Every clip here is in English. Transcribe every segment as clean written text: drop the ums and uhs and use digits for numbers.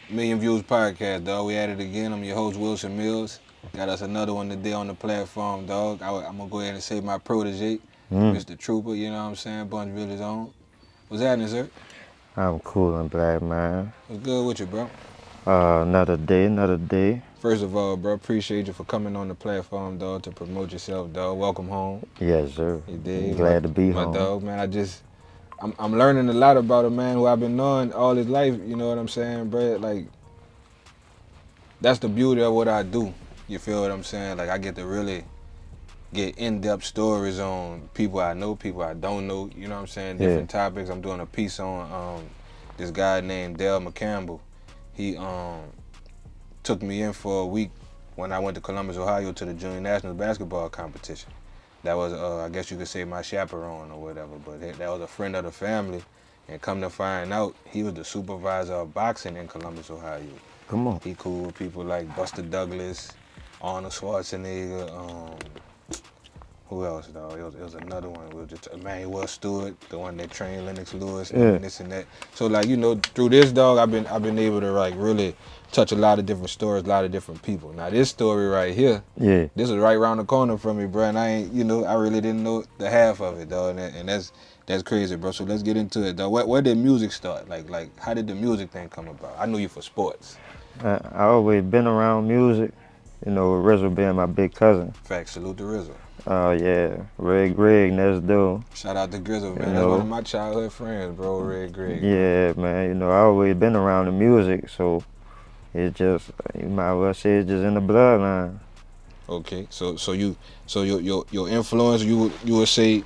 Million Views Podcast, dog. We at it again. I'm your host, Wilson Mills. Got us another one today on the platform, dog. I'm going to go ahead and say my protege, Mm, Mr. Trooper, you know what I'm saying? Bunch Villa's own. What's happening, sir? I'm cool and black, man. What's good with you, bro? Another day, another day. First of all, bro, appreciate you for coming on the platform, dog, to promote yourself, dog. Welcome home. Yes, sir. You dig? Glad to be My home. dog, man. I'm learning a lot about a man who I've been knowing all his life, you know what I'm saying, bro? Like, that's the beauty of what I do. You feel what I'm saying? Like, I get to really get in-depth stories on people I know, people I don't know. You know what I'm saying? Yeah. Different topics. I'm doing a piece on this guy named Dale McCampbell. He took me in for a week when I went to Columbus, Ohio, to the Junior National Basketball Competition. That was, I guess you could say, my chaperone or whatever. But that was a friend of the family. And come to find out, he was the supervisor of boxing in Columbus, Ohio. Come on. He cool with people like Buster Douglas, Arnold Schwarzenegger, who else, dog? It was another one. It was just Emmanuel Stewart, the one that trained Lennox Lewis Yeah. and this and that. So like, through this, dog, I've been able to like really touch a lot of different stories, a lot of different people. Now this story right here, Yeah. this is right around the corner from me, bro. And I ain't, I really didn't know the half of it, dog. And that's crazy, bro. So let's get into it, dog. Where did music start? Like how did the music thing come about? I knew you for sports. I always been around music. Rizzo being my big cousin. Fact, salute to Rizzo. Yeah. Red Greg, next door. Shout out to Grizzle, You man. That's one of know. my childhood friends, bro. Red Greg, bro. Yeah, man. I always been around the music, so it's just, you might as well say it's just in the bloodline. Okay, so your influence, you would say,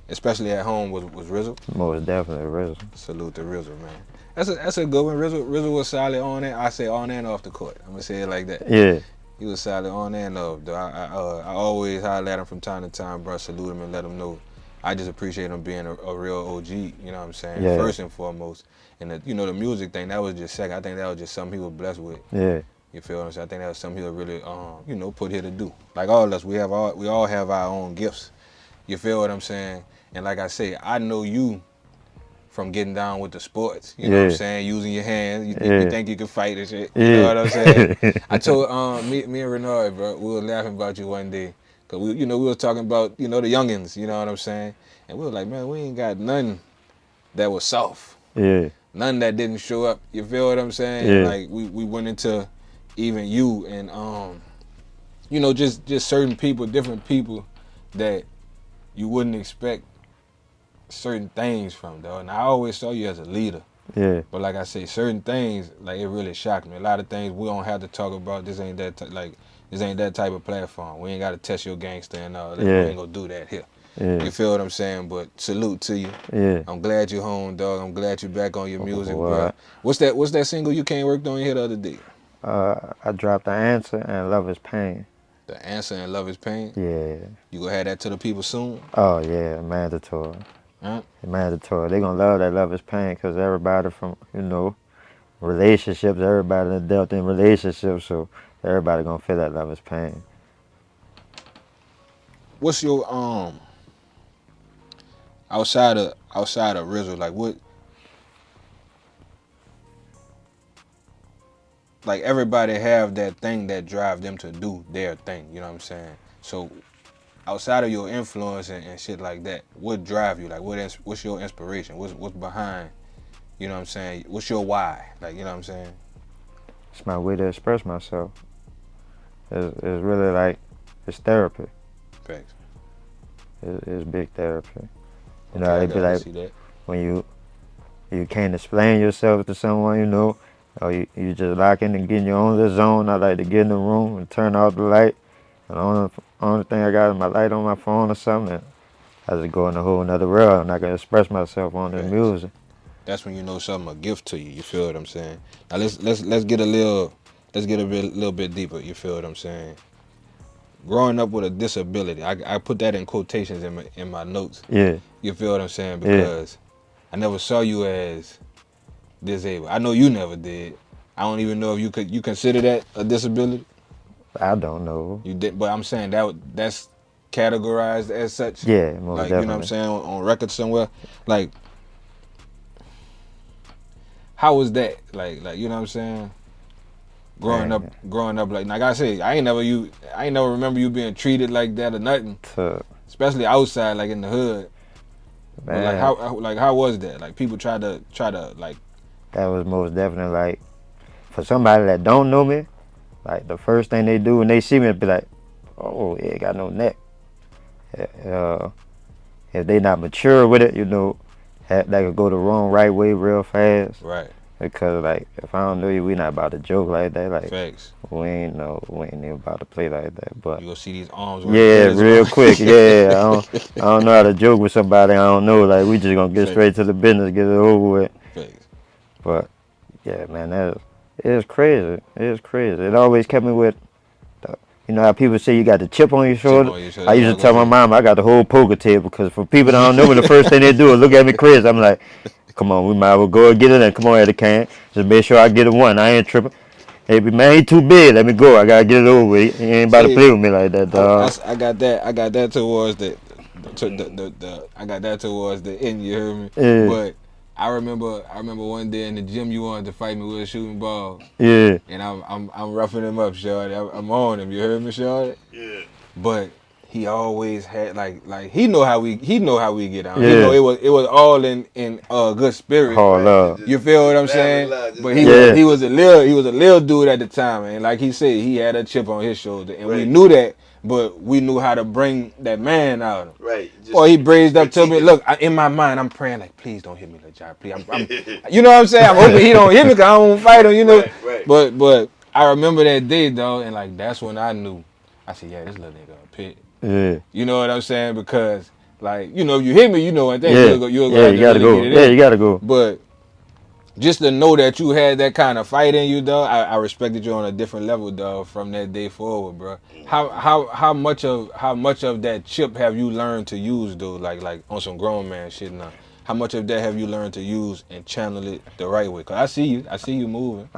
especially at home, was Rizzo. Most definitely Rizzo. Salute to Rizzo, man. That's a good one. Rizzo was solid on it. I say on and off the court. I'm gonna say it like that. Yeah. He was solid on and off, though. I always holler at him from time to time, bro. Salute him and let him know. I just appreciate him being a real OG. You know what I'm saying? Yeah. First and foremost, and the music thing, that was just second. I think that was just something he was blessed with. Yeah. You feel what I'm saying? I think that was something he was really put here to do. Like all of us, we all have our own gifts. You feel what I'm saying? And like I say, I know you from getting down with the sports. You know what I'm Yeah. saying? Using your hands. You Yeah. think you can fight and shit. You know Yeah. what I'm saying? I told me and Renard, bro, we were laughing about you one day. Cause we were talking about, the youngins, you know what I'm saying? And we were like, man, we ain't got none that was soft. Yeah. None that didn't show up. You feel what I'm saying? And Yeah. like we went into even you and just certain people, different people that you wouldn't expect certain things from, though. And I always saw you as a leader. Yeah. But like I say, certain things, like, it really shocked me. A lot of things we don't have to talk about. This ain't that type of platform. We ain't got to test your gangster and all that. Yeah. We ain't gonna do that here. Yeah. You feel what I'm saying? But salute to you. Yeah. I'm glad you're home, dog. I'm glad you're back on your music, bro. What? What's that single you came worked on here the other day? I dropped the answer and love is pain. The Answer and Love is Pain. Yeah. You gonna have that to the people soon? Oh yeah, mandatory. Huh? Mandatory. They gonna love that love is pain because everybody from relationships, everybody that dealt in relationships, so everybody gonna feel that love is pain. What's your outside of Rizzo, like what, like everybody have that thing that drive them to do their thing, you know what I'm saying? So outside of your influence and shit like that, what drive you? Like what's your inspiration? What's behind, you know what I'm saying? What's your why? Like, you know what I'm saying? It's my way to express myself. It's really like it's therapy. Facts. It's big therapy. Okay, I It'd be gotta like see that. when you can't explain yourself to someone, or you just lock in and get in your own little zone. I like to get in the room and turn off the light. And the only thing I got is my light on my phone or something. And I just go in a whole another world and I can express myself on the Facts. music. That's when you know something a gift to you. You feel what I'm saying? Now let's get a little bit deeper. You feel what I'm saying? Growing up with a disability, I put that in quotations in my notes. Yeah, You feel what I'm saying? yeah. Because I never saw you as disabled. I know you never did. I don't even know if you consider that a disability. I don't know. You did, but I'm saying that's categorized as such. Yeah, most Like, you know what I'm definitely. saying, on record somewhere. Like, how was that? Like you know what I'm saying? Growing up, like I said, I ain't never remember you being treated like that or nothing, So, especially outside, like in the hood. But like man, how was that? Like people try to like that was most definitely like for somebody that don't know me, like the first thing they do when they see me, be like, "Oh, he ain't got no neck." Uh, if they not mature with it, that could go the right way real fast. right Because like if I don't know you, we not about to joke like that. Like facts. we ain't even about to play like that. But You gonna see these arms work yeah, good as real well. quick. Yeah, I don't know how to joke with somebody I don't know. Like we just gonna get Facts. straight to the business, get it over with. Facts. But yeah, man, it is crazy. It is crazy. It always kept me with. You know how people say you got the chip on your shoulder? on your shoulder, I that's used what to tell I my was mom I got the whole poker table because for people that don't know me, the first thing they do is look at me crazy. I'm like, come on, we might as well go and get it in. Come on, Eddie Can. Just make sure I get it one. I ain't tripping. Hey, man, he too big. Let me go. I gotta get it over with. He ain't about to See, play with me like that, dog. I got that. I got that towards I got that towards the end. You heard me? Yeah, But I remember one day in the gym you wanted to fight me with a shooting ball, yeah, and I'm roughing him up, shorty. I'm on him. You heard me, shorty? Yeah. But he always had like he know how we get on. He know yeah. it was all in good spirit. Hard love. You feel what I'm saying? But Yeah. he was a little dude at the time, and like he said, he had a chip on his shoulder, and we Right. knew that, but we knew how to bring that man out. Right. Or he braised up to me. critique Look, in my mind, I'm praying like, please don't hit me, LeJar. Please, you know what I'm saying? I'm hoping he don't hit me, 'cause I don't fight him. You know. Right. But I remember that day though, and like that's when I knew. I said, yeah, this little nigga a pit. Yeah. You know what I'm saying? Because like if you hit me, you know one thing, Yeah. you'll go Yeah, have you to gotta really go. get it Yeah, in. you gotta go. But just to know that you had that kind of fight in you, though, I respected you on a different level, though, from that day forward, bro. How much of that chip have you learned to use, though, like on some grown man shit now? How much of that have you learned to use and channel it the right way? 'Cause I see you moving.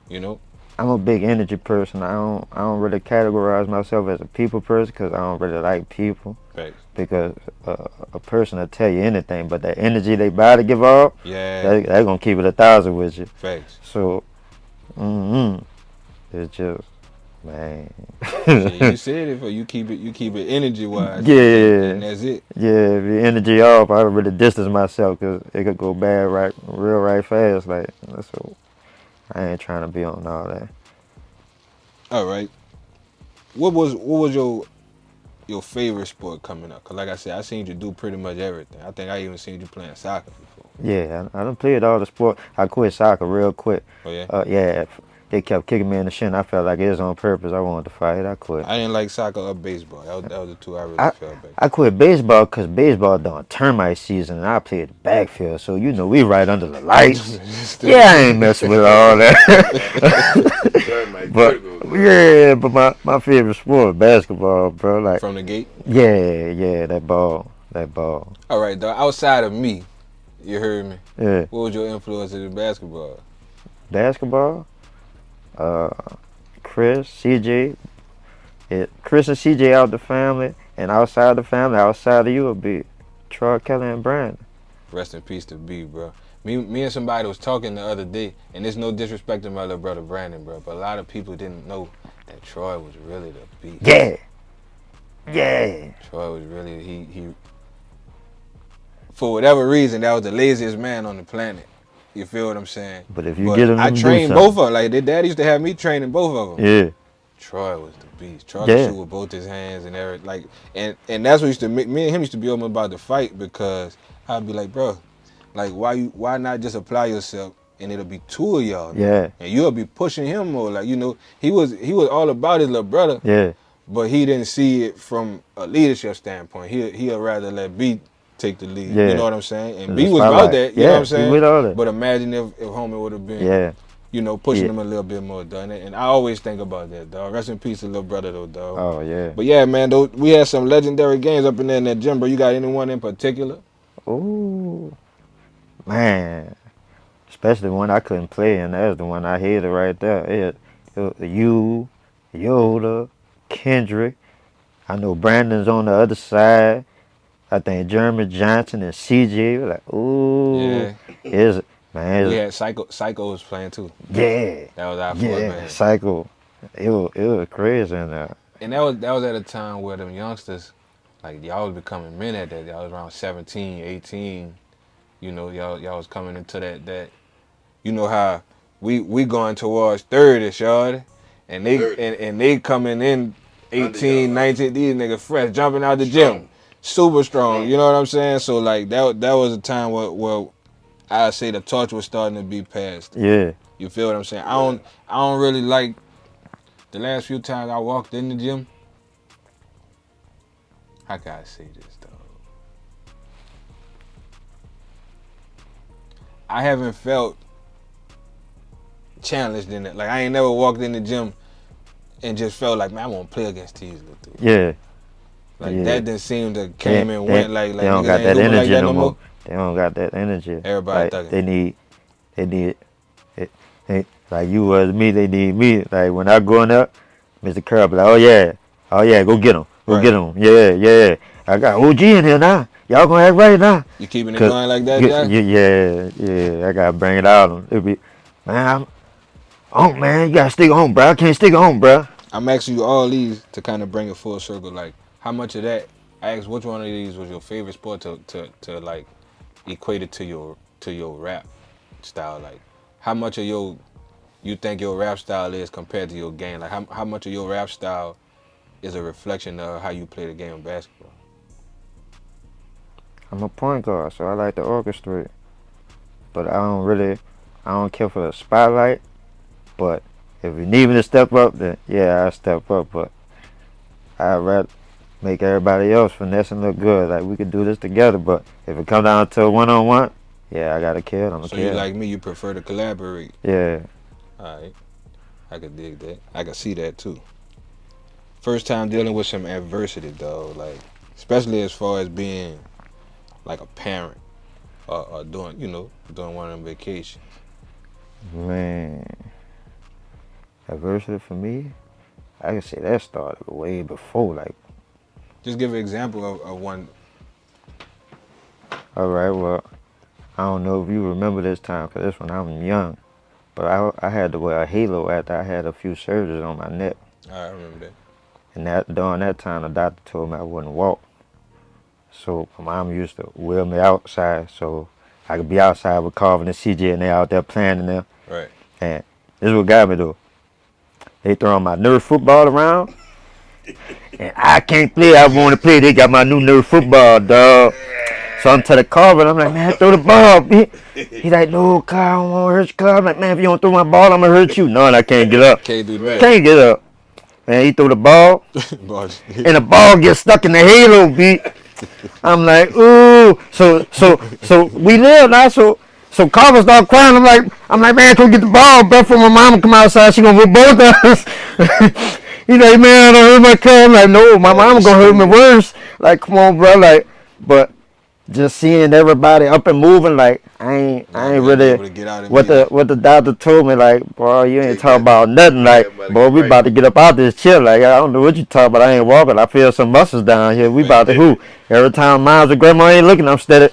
You know. I'm a big energy person. I don't really categorize myself as a people person because I don't really like people. Facts. Because a person will tell you anything, but that energy they body give off, Yeah. they gonna keep it 1,000 with you. Facts. So, it's just, man. Shit, you said it, for you keep it energy wise. Yeah. And that's it. Yeah, if the energy off, I really distance myself because it could go bad right fast. Like, so I ain't trying to be on all that. All right. What was your favorite sport coming up? 'Cause like I said, I seen you do pretty much everything. I think I even seen you playing soccer before. Yeah, I done played all the sport. I quit soccer real quick. Oh yeah. Yeah, they kept kicking me in the shin. I felt like it was on purpose. I wanted to fight. I quit. I didn't like soccer or baseball. That was the two I really I felt back. I quit baseball because baseball during termite season, and I played the backfield. So we right under the lights. Yeah, I ain't messing with all that. But yeah, but my favorite sport is basketball, bro. Like From the gate. yeah, that ball. All right, dog. Outside of me, you heard me. Yeah, What was your influence in basketball? basketball. Chris, CJ. Chris and CJ out the family, and outside the family, outside of you would be Troy, Kelly, and Brandon. Rest in peace to B, bro. Me and somebody was talking the other day, and there's no disrespect to my little brother Brandon, bro, but a lot of people didn't know that Troy was really the beast. Yeah. Troy was really he for whatever reason that was the laziest man on the planet. You feel what I'm saying? But if you get him, I to do trained something. both of them. Like their dad used to have me training both of them. Yeah. Troy was the beast. Troy Yeah. could shoot with both his hands and everything. Like and that's what used to make me and him used to be open about the fight because I'd be like, bro, like why not just apply yourself and it'll be two of y'all. Yeah. And you'll be pushing him more. Like, he was all about his little brother. Yeah. But he didn't see it from a leadership standpoint. He'll rather let B take the lead. Yeah. You know what I'm saying? And The B was spotlight. about that. You know what I'm saying? he with all that. But imagine if homie would have been, Yeah. pushing Yeah. him a little bit more, dog. And I always think about that, dog. Rest in peace to little brother, though, dog. Oh yeah. But yeah, man, though, we had some legendary games up in there in that gym, bro. You got anyone in particular? Ooh. Man. Especially one I couldn't play, and that's the one I hated right there. You, Yoda, Kendrick. I know Brandon's on the other side. I think Jeremy Johnson and CJ. Like, ooh. Yeah. Man, We had Psycho was playing too. yeah, That was our fourth yeah, band. Psycho. It was crazy in there. And that was at a time where them youngsters, like y'all was becoming men at that. Y'all was around 17, 18. You know, y'all was coming into that. You know how we going towards 30, shorty, and they 30. and they coming in 18, y'all. 19. These niggas fresh, jumping out the gym, super strong. You know what I'm saying? So like that was a time where I say the torch was starting to be passed. Yeah, You feel what I'm saying? I don't really like the last few times I walked in the gym. How can I say this though? I haven't felt challenged in it. Like I ain't never walked in the gym and just felt like, man, I want to play against these little dudes. yeah. Like Yeah. that didn't seem to came and went like they don't niggas got ain't that hooping energy like that no no more. They don't got that energy. Everybody Like thugging. they need like you was me. They need me. Like when I go in there, Mr. Curl be like, oh yeah, go get him, Right. get him. Yeah. I got OG in here now. Y'all gonna act right now. You keeping it 'Cause- going like that, Jack? Yeah. I gotta bring it out. It be, man, man, you gotta stick at home, bro. I can't stick at home, bro. I'm asking you all these to kind of bring it full circle. Like, how much of that? I asked which one of these was your favorite sport to like equate it to your rap style. Like, how much of you think your rap style is compared to your game? Like, how much of your rap style is a reflection of how you play the game of basketball? I'm a point guard, so I like to orchestrate. But I don't care for the spotlight. But if you need me to step up, then yeah, I step up. But I'd rather make everybody else finessing look good. Like we could do this together. But if it comes down to a one-on-one, yeah, I gotta kill. I'm a So kill. you like me? You prefer to collaborate? Yeah. All right, I could dig that. I could see that too. First time dealing with some adversity, though. Like, especially as far as being like a parent or doing one of them vacations. Man, adversity for me, I can say that started way before. Like, Just give an example of one. all right, well, I don't know if you remember this time, cause this when I was young, but I had to wear a halo after I had a few surgeries on my neck, I remember that. and during that time the doctor told me I wouldn't walk. So my mom used to wheel me outside so I could be outside with Carvin and CJ and they out there playing in there. Right. And this is what got me though. They throwing my Nerf football around. And I can't play. I want to play. They got my new Nerf football, dog. So I'm to the Carvin. I'm like, man, throw the ball. He's like, no, Carl, I don't want to hurt you, Carl. I'm like, man, if you don't throw my ball, I'm going to hurt you. No, and I can't get up. Can't do that. Can't get up. Man, he threw the ball. Boss. And the ball gets stuck in the halo, B. I'm like, ooh. So we live now. So Carver start crying. I'm like, man, come get the ball, bro. For my mama come outside, she gonna whip both of us. He's like, man, I don't hurt my car. I'm like, no, my mama gonna hurt me worse. Like, come on, bro. Like, but just seeing everybody up and moving, like, I ain't really what the doctor told me, like, boy, you ain't talking about nothing, like, boy, we about to get up out this chair, like, I don't know what you talking about, I ain't walking, I feel some muscles down here, we about to hoop. Every time Miles and Grandma ain't looking, I'm standing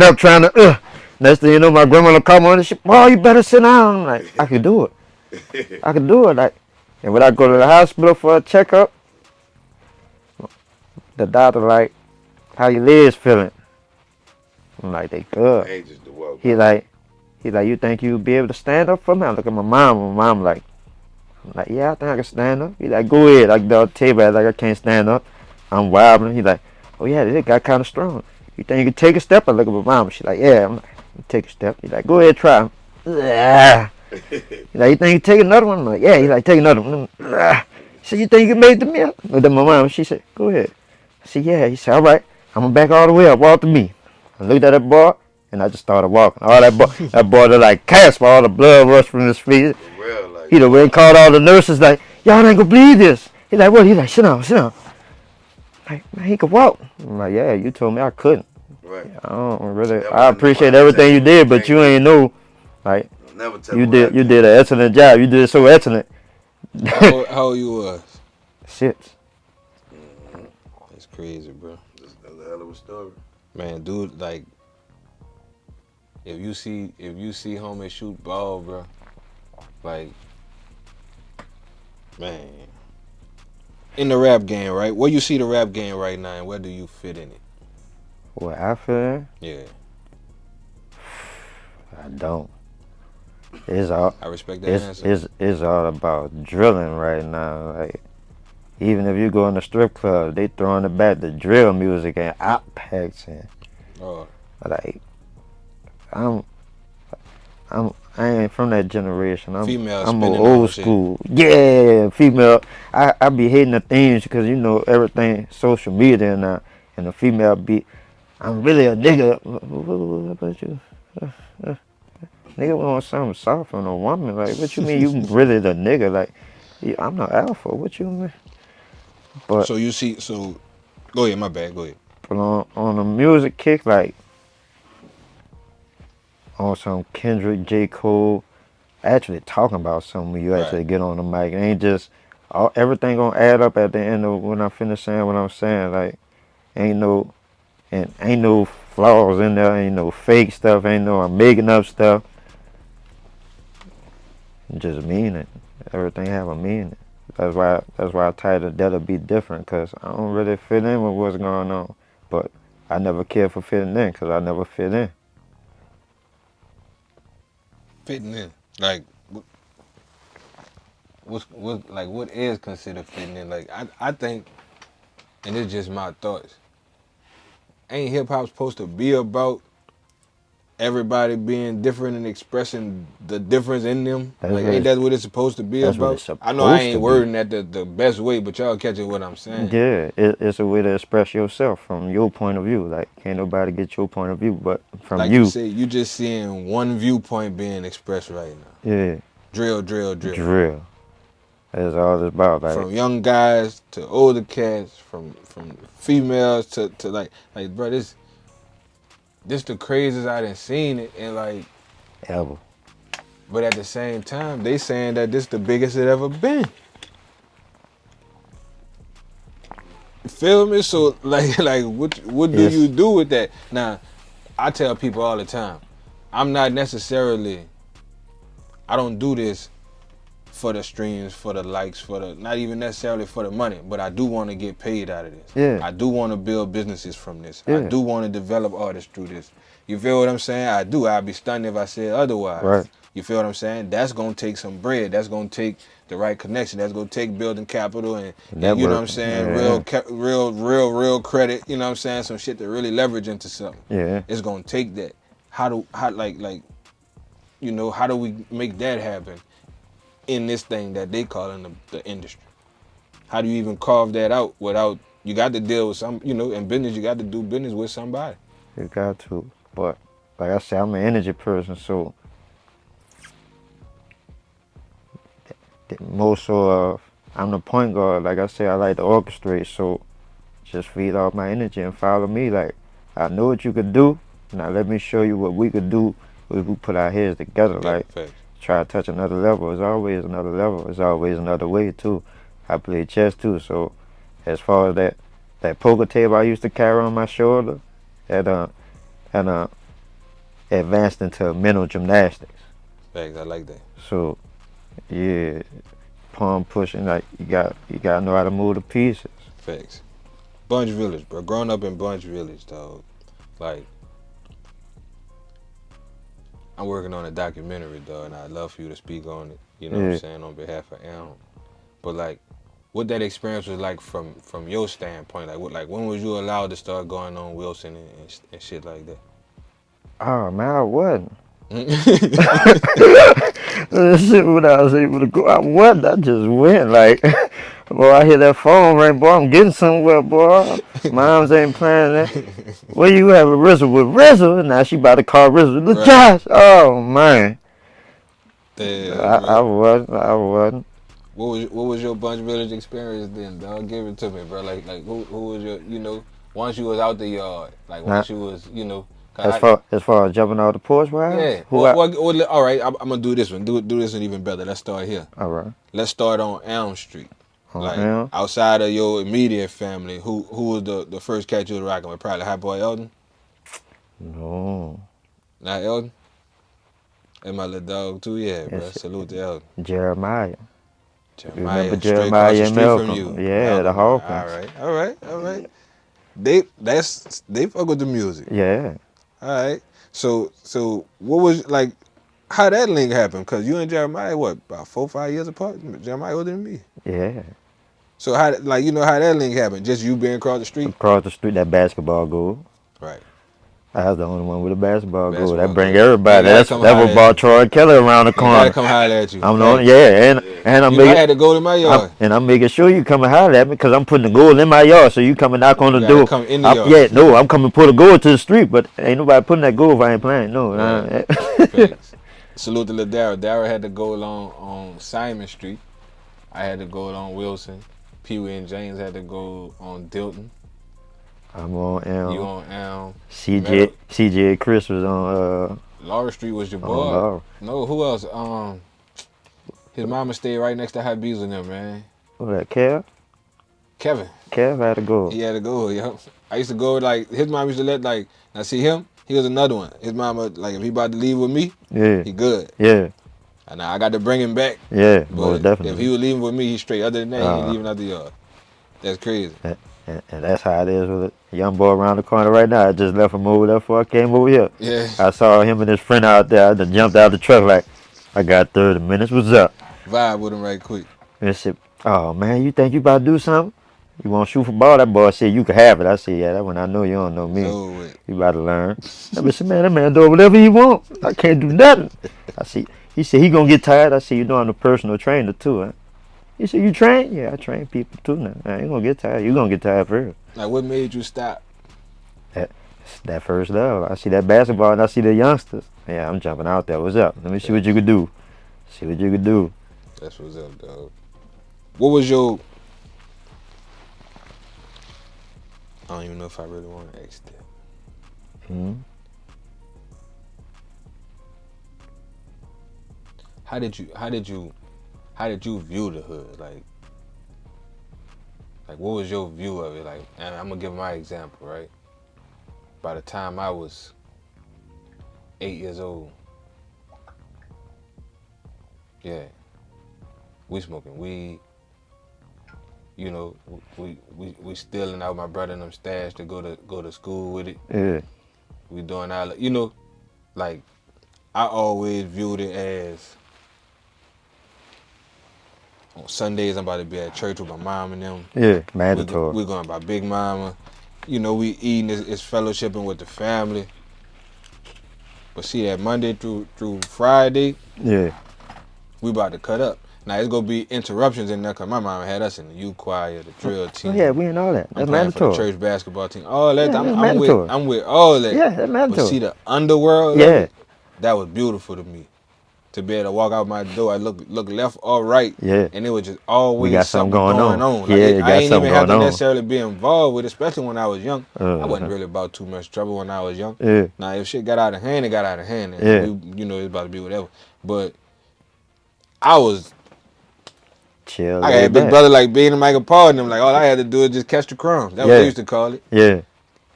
up trying to, next thing you know, my grandma will come on and shit, boy, you better sit down. I'm like, I can do it, like, and when I go to the hospital for a checkup, the doctor like, how your legs feeling? I'm like, they good. He like, you think you be able to stand up for me? I look at my mom. My mom like, I'm like, yeah, I think I can stand up. He like, go ahead. Like the table, like I can't stand up. I'm wobbling. He like, oh yeah, this got kind of strong. You think you can take a step? I look at my mom. She like, yeah. I'm like, take a step. He like, go ahead, try. Yeah. He like, you think you can take another one? I'm like, yeah. He like, take another one. He said, you think you can make the meal? Look at my mom. She said, go ahead. I said, yeah. He said, all right. I'm gonna back all the way up. Walk to me. I looked at that boy and I just started walking. All that boy looked like Casper. All the blood rushed from his feet. He done went and called all the nurses like, y'all ain't gonna believe this. He like, what? He like, sit down. Like, man, he could walk. I'm like, yeah, you told me I couldn't. Right. I don't really. I appreciate everything you did, but you ain't know. Like, you did an excellent job. You did it so excellent. How old you was? 6. That's crazy, bro. That's a hell of a story. Man, dude, like, if you see homie shoot ball, bro, like, man, in the rap game, right? Where you see the rap game right now, and where do you fit in it? What I feel, Yeah, I don't. It's all I respect that answer. it's all about drilling right now. Like even if you go in the strip club, they throwing it back to drill music and op packs and Oh, like I'm I ain't from that generation. female I'm a spinning on old shit. school. Yeah, female. I be hating the themes because you know everything social media now, and the female be. I'm really a nigga. What about you? Nigga want something soft from a woman. Like what you mean you really the nigga? Like I'm not alpha. What you mean? But So you see, so go ahead, my bad, go ahead. but on the music kick, like on some Kendrick, J. Cole, actually talking about something when you Right. actually get on the mic. It ain't just everything gonna add up at the end of when I finish saying what I'm saying. Like ain't no and ain't no flaws in there. Ain't no fake stuff. Ain't no I'm making up stuff. Just mean it. Everything have a meaning. That's why I titled That'll Be Different, because I don't really fit in with what's going on. But I never cared for fitting in because I never fit in. Fitting in, like, what is considered fitting in? Like, I think, and it's just my thoughts. Ain't hip hop supposed to be about everybody being different and expressing the difference in them? That's Like, what ain't it's, that what it's supposed to be that's what about? it's I know I supposed to ain't be. wording that the best way, but y'all catching what I'm saying. Yeah, it's a way to express yourself from your point of view. Like, can't nobody get your point of view but from Like you you. say, you just seeing one viewpoint being expressed right now. Yeah, Drill, drill, drill. drill. That's all it's about. Like, From young guys to older cats, from females to like bro, this the craziest I done seen it, and like, ever. but at the same time, they saying that this the biggest it ever been. You feel me? So like what do you It's, do with that? Now, I tell people all the time, I'm not necessarily, I don't do this for the streams, for the likes, for the, not even necessarily for the money, but I do want to get paid out of this. yeah, I do want to build businesses from this. I yeah, do want to develop artists through this. You feel what I'm saying? I do. I'd be stunned if I said otherwise. right. You feel what I'm saying? That's gonna take some bread. That's gonna take the right connection. That's gonna take building capital and you know what I'm Network. saying? Yeah, Real credit. You know what I'm saying? Some shit to really leverage into something. yeah. It's gonna take that. How like you know, how do we make that happen in this thing that they call in the industry? How do you even carve that out without, you got to deal with some, you know, in business you got to do business with somebody. You got to. But like I said, I'm an energy person, so more so I'm the point guard. Like I said, I like to orchestrate, so just feed off my energy and follow me. Like I know what you could do. Now let me show you what we could do if we put our heads together. Like Facts. try to touch another level. It's always another level. It's always another way too. I play chess too, so as far as that poker table I used to carry on my shoulder, that and advanced into mental gymnastics. Facts, I like that. So yeah, palm pushing, like you gotta know how to move the pieces. Facts. Bunch Village, bro. Growing up in Bunch Village, dog. Like, I'm working on a documentary, dog, and I'd love for you to speak on it. You know what Yeah. I'm saying, on behalf of Elm. But like, what that experience was like from your standpoint. Like when was you allowed to start going on Wilson and shit like that? Oh man, I wasn't. Facts. Shit, when I was able to go, I wasn't. I just went. Like, boy, I hear that phone ring, boy. I'm getting somewhere, boy. Moms ain't playing that. Where you have a RZA with RZA? Now she about to call RZA. Look, Right. Josh. Oh man, Damn, I bro. wasn't. I wasn't. What was your Bunch Village experience then, dog? Give it to me, bro. Like who was your, you know, once you was out the yard, like Now, once you was, you know, 'cause as far as jumping off the porch, right? yeah. All right. I'm gonna do this one. Do this one even better. Let's start here. All right. Let's start on Elm Street. On Like Elm? outside of your immediate family, who was the first cat you was rocking with? Probably Hot Boy Elton. No. Not Elton. And my little dog too, yeah, bro. It's Salute to Elton. Jeremiah. You remember Jeremiah, straight across the Jeremiah and street from Malcolm? you. Yeah, the Malcolm. All Hawkins. right, all right, all right. They fuck with the music. Yeah. All right. So what was like? How that link happened? Cause you and Jeremiah, what, about 4-5 years apart? Jeremiah older than me. Yeah. So how, like, you know how that link happened? Just you being across the street? Across the street, that basketball goal. Right. I was the only one with a basketball goal. That Basketball bring good. He ain't everybody. gotta come That holler what at you. brought Troy Keller around the He ain't gotta corner. come holler at you. I'm the only, Facts. yeah, and I'm You know, I making, had to go to my yard. I'm making sure you come and holler at me because I'm putting the goal in my yard. So you come and knock on the You gotta door. come in the yard. Yeah, no, I'm coming to put a goal to the street, but ain't nobody putting that goal if I ain't playing. No, Right. nah. Facts. Salute to Lil Darryl. Darryl had to go along on Simon Street. I had to go along Wilson. Pee Wee and James had to go on Dilton. I'm on You Elm. on Elm. CJ Chris was on Laura Street was your on boy. Laurel. No, who else? His mama stayed right next to Habiz and them, man. Who that? Kev? Kevin. Kev had to go. He had to go, yo. I used to go, like, his mom used to let, like, now see him, he was another one. His mama, like, if he about to leave with me, Yeah, he good. yeah, And I got to bring him back. yeah. But Most if definitely. he was leaving with me, he's straight. Other than that, he ain't leaving out the yard. That's crazy. And that's how it is with a young boy around the corner right now. I just left him over there before I came over here. Yeah. I saw him and his friend out there. I done jumped out the truck like, I got 30 minutes. What's up? Vibe with him right quick. And I said, oh, man, you think you about to do something? You want to shoot for ball? That boy said, you can have it. I said, yeah, that when I know you don't know me. So, You about to learn. I said, man, that man do whatever he want. I can't do nothing. I see. He said, he going to get tired. I said, you know I'm a personal trainer too, huh? He said, you train? Yeah, I train people too now. I ain't going to get tired. You going to get tired first. like, what made you stop? That first love. I see that basketball and I see the youngsters. Yeah, I'm jumping out there. What's up? Let me see what you could do. See what you could do. That's what's up, dog. What was your... I don't even know if I really want to ask that. Hmm. How did you view the hood? Like what was your view of it? Like, and I'm gonna give my example, right? By the time I was 8 years old, yeah, we smoking weed. You know, we stealing out my brother and them stash to go to school with it. Yeah. We doing all, you know, like, I always viewed it as, on Sundays I'm about to be at church with my mom and them. Yeah, mandatory. We're going by Big Mama. You know, we eating, is fellowshipping with the family. But see, that Monday through Friday, Yeah. we about to cut up. Now, it's going to be interruptions in there because my mama had us in the youth choir, the drill team. Oh, yeah, we in all that. I'm That's playing for the mandatory. church basketball team. All that, Yeah, I'm that's with mandatory. I'm with all that. Yeah, that's mandatory. But see, the underworld, Yeah. of it, that was beautiful to me. To be able to walk out my door, I look left or right, Yeah. and it was just always We got something something going going on. on. Like, Yeah, you I got ain't something even have to going on. necessarily be involved with it, especially when I was young. I Uh-huh. wasn't really about too much trouble when I was young. Yeah. Now, if shit got out of hand, it got out of hand. And Yeah. we, you know, it's about to be whatever. But I Chill. got a laid big back. brother like being Michael Paul and them. Like, all I had to do is just catch the crumbs. That's what Yeah. they used to call it. Yeah.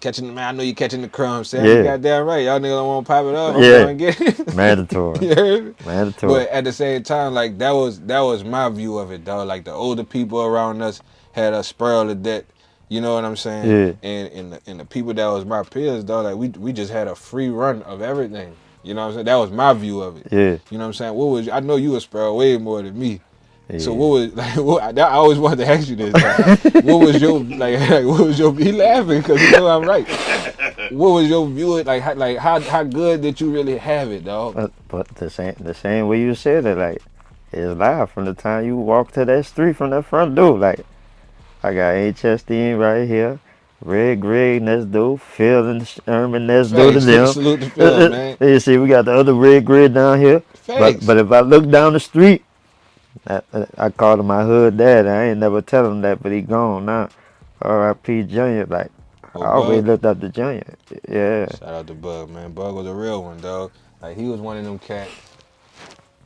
Catching the man, I know you catching the crumbs, Sam. Yeah. You goddamn right. Y'all niggas don't want to pop it up. I'm Yeah. going to get it. Mandatory. You heard me? Mandatory. But at the same time, like, that was my view of it, dog. Like, the older people around us had us spoiled to death. You know what I'm saying? Yeah. And the people that was my peers, dog, like, we just had a free run of everything. You know what I'm saying? That was my view of it. Yeah. You know what I'm saying? What was I know you was spoiled way more than me. So Yeah. what was like? I always wanted to ask you this. Like, what was your what was your? He laughing because you know I'm right. What was your view? Like how good did you really have it, dog? But the same way you said it, like, it's live from the time you walk to that street from that front door. Like, I got HSD right here, Red Greg next door, Phil and Sherman next door to Facts. them. Salute to Phil, man. You see, we got the other Red Greg down here. Facts. But if I look down the street, I called him my hood dad. I ain't never tell him that, but he gone now. R.I.P. Junior. Like, Oh, I always Bug? looked up to Junior. Yeah. Shout out to Bug, man. Bug was a real one, dog. Like, he was one of them cats.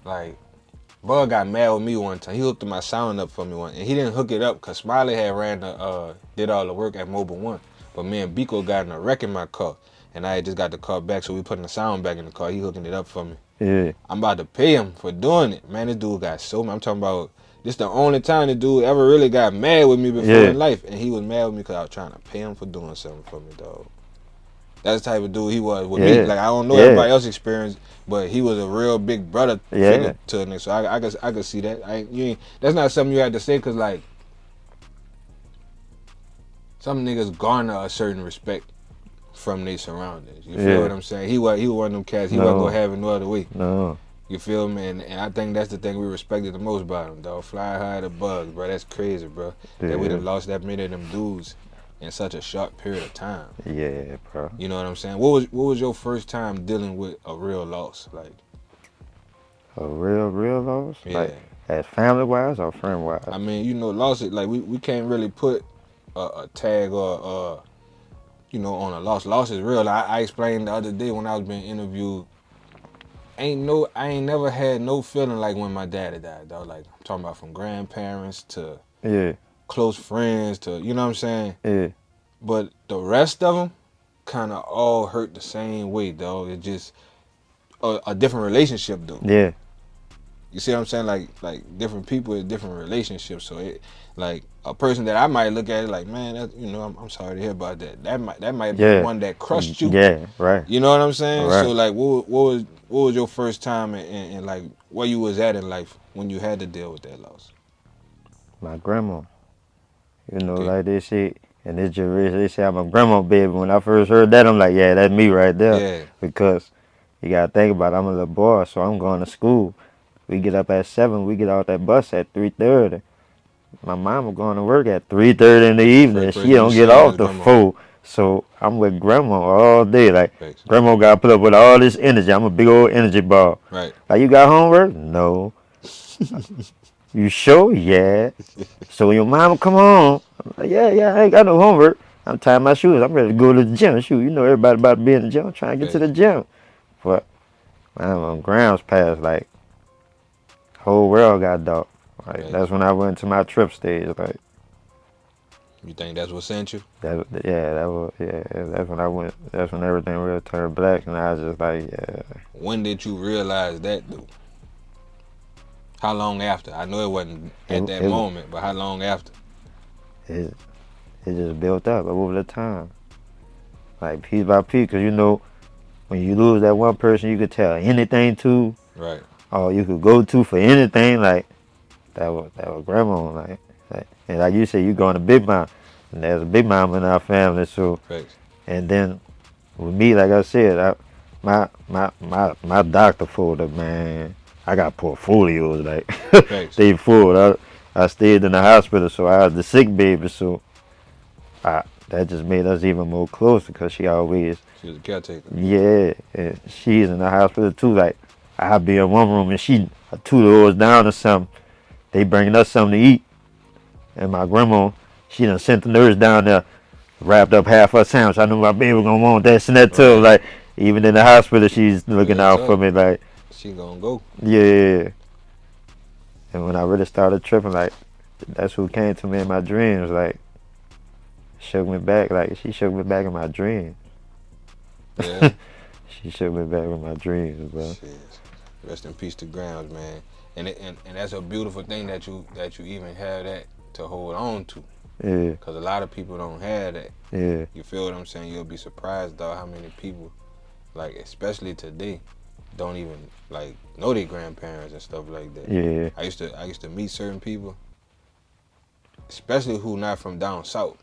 Like, Bug got mad with me one time. He hooked my sound up for me one, and he didn't hook it up because Smiley had did all the work at Mobile One. But me and Biko got in a wreck in my car, and I had just got the car back, so we putting the sound back in the car. He hooking it up for me. Yeah. I'm about to pay him for doing it. Man, this dude got so mad. I'm talking about this the only time the dude ever really got mad with me before in life. And he was mad with me because I was trying to pay him for doing something for me, dog. That's the type of dude he was with me. Like, I don't know everybody else's experience, but he was a real big brother figure to a nigga. So I could see that. That's not something you had to say because, like, some niggas garner a certain respect from their surroundings. You feel what I'm saying? He was one of them cats. He wasn't gonna have it no other way. No. You feel me? And I think that's the thing we respected the most about him, dog. Fly high the bugs, bro. That's crazy, bro. Yeah. That we'd have lost that many of them dudes in such a short period of time. Yeah, bro. You know what I'm saying? What was your first time dealing with a real loss? Like a real loss? Yeah. Like as family wise or friend wise? I mean, you know, loss it like we can't really put a tag or you know, on a loss. Loss is real. I explained the other day when I was being interviewed. I ain't never had no feeling like when my daddy died, dog. Like, I'm talking about from grandparents to close friends to, you know what I'm saying? Yeah. But the rest of them kind of all hurt the same way, dog. It's just a different relationship, though. Yeah. You see what I'm saying? Like different people with different relationships. So it, like a person that I might look at it like, man, that, you know, I'm sorry to hear about that. That might be one that crushed you. Yeah, right. You know what I'm saying? Right. So like, what was your first time and like where you was at in life when you had to deal with that loss? My grandma. You know, like they say, in this generation, they say I'm a grandma baby. When I first heard that, I'm like, yeah, that's me right there. Yeah. Because you got to think about it, I'm a little boy, so I'm going to school. We get up at 7, we get out that bus at 3:30. My mama going to work at 3:30 in the evening. She don't get off the 4. So I'm with grandma all day. Like, grandma got to put up with all this energy. I'm a big old energy ball. Right. Like, you got homework? No. You sure? Yeah. So when your mama come home, I'm like, yeah, I ain't got no homework. I'm tying my shoes. I'm ready to go to the gym. Shoot, you know everybody about to be in the gym. I'm trying to get to the gym. But man, grounds passed, like, whole world got dark. Like, that's when I went to my trip stage. Like, you think that's what sent you? That's when I went. That's when everything really turned black, and I was just like, yeah. When did you realize that, though? How long after? I know it wasn't at that moment, but how long after? It just built up over the time, like piece by piece. Cause you know, when you lose that one person, you could tell anything to, right? Or you could go to for anything. Like that was grandma. Like and like you said, you going to Big Mom, and there's a Big Mom in our family. So, and then with me, like I said, my doctor folder, man. I got portfolios, like they full. I stayed in the hospital, so I was the sick baby. So that just made us even more closer because she was a caretaker. Yeah, and she's in the hospital too. Like I'll be in one room and she 2 doors down or something. They bringing us something to eat, and my grandma, she done sent the nurse down there, wrapped up half her sandwich. I knew my baby was gonna want that and that too. Like even in the hospital, she's looking out for me. Like. She gonna go. Yeah. And when I really started tripping, like, that's who came to me in my dreams. Like, shook me back. Like, she shook me back in my dreams. Yeah. She shook me back in my dreams, bro. Shit. Rest in peace to Grounds, man. And that's a beautiful thing that you even have that to hold on to. Yeah. Because a lot of people don't have that. Yeah. You feel what I'm saying? You'll be surprised, though, how many people, like, especially today, don't even like know their grandparents and stuff like that. Yeah. I used to meet certain people, especially who not from down south,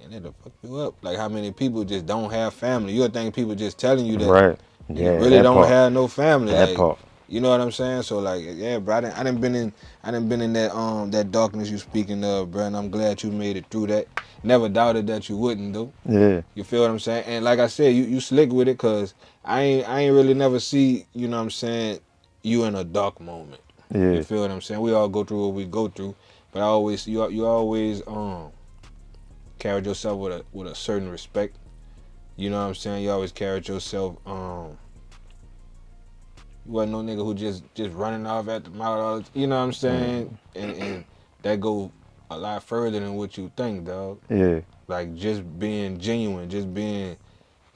and it'll fuck you up. Like how many people just don't have family. You'll think people just telling you that. Right. Yeah. You really don't have no family. That like, part. You know what I'm saying? So like, yeah, bro. I done been in that darkness you speaking of, bro. And I'm glad you made it through that. Never doubted that you wouldn't, though. Yeah. You feel what I'm saying? And like I said, you slick with it, cause I ain't really never see, you know what I'm saying, you in a dark moment. Yeah. You feel what I'm saying? We all go through what we go through, but you always carried yourself with a certain respect. You know what I'm saying? You always carried yourself you wasn't no nigga who just running off at the mouth. You know what I'm saying? And that go a lot further than what you think, dog. Yeah. Like just being genuine, just being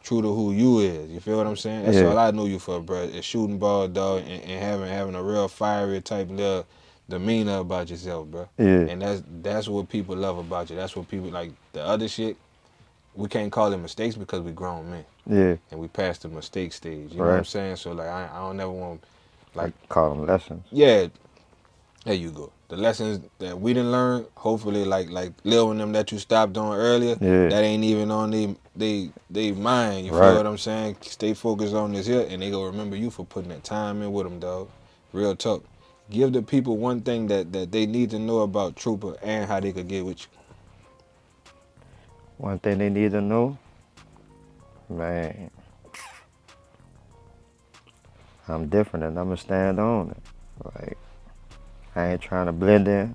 true to who you is. You feel what I'm saying? That's Yeah. all I knew you for, bro. Is shooting ball, dog, and having a real fiery type little demeanor about yourself, bro. Yeah. And that's what people love about you. That's what people like. The other shit, we can't call it mistakes because we grown men Yeah. and we passed the mistake stage. You know what I'm Right. saying? So like, I don't ever want, like, I call them lessons. yeah. There you go. The lessons that we didn't learn, hopefully, like Lil and them that you stopped on earlier, Yeah. that ain't even on they mind. You Right. feel what I'm saying? Stay focused on this here, and they gonna remember you for putting that time in with them, dog. Real talk. Give the people one thing that they need to know about Trooper and how they could get with you. One thing they need to know, man, I'm different and I'm going to stand on it. Like, I ain't trying to blend in.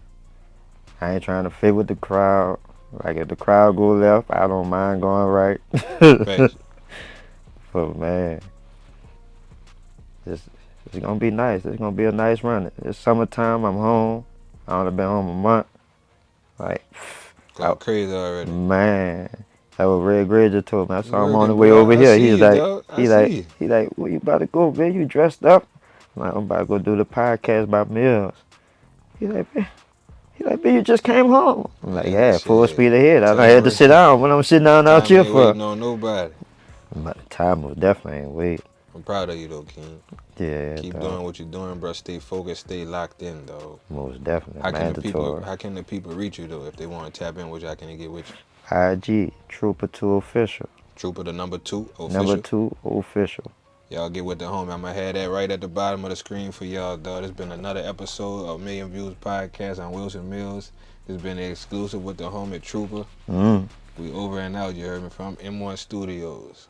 I ain't trying to fit with the crowd. Like, if the crowd go left, I don't mind going right. Thanks. But, man, it's going to be nice. It's going to be a nice run. It's summertime. I'm home. I only been home a month. Like, Going crazy already. man, that was Red Granger told me. I saw him on the Working, way bro. over I here. see He's you, like, dog. I see you. where you about to go, man? You dressed up? I'm like, I'm about to go do the podcast by Mills. He's like, man, you just came home. I'm like, Man, yeah, full shit. speed ahead. I Time had to sit down. What I'm sitting down out Time here ain't for? waiting on nobody. But time was definitely ain't wait. I'm proud of you though, King. Yeah, Keep dog. doing what you're doing, bro. Stay focused, stay locked in, dog. Most definitely, How mandatory. can the people reach you though if they want to tap in with you? How can they get with you? IG Trooper 2 official. Trooper the number 2 official. Number 2 official. Y'all get with the homie. I'm gonna have that right at the bottom of the screen for y'all, dog. It's been another episode of Million Views Podcast on Wilson Mills. It's been an exclusive with the homie Trooper. We over and out. You heard me from M1 Studios.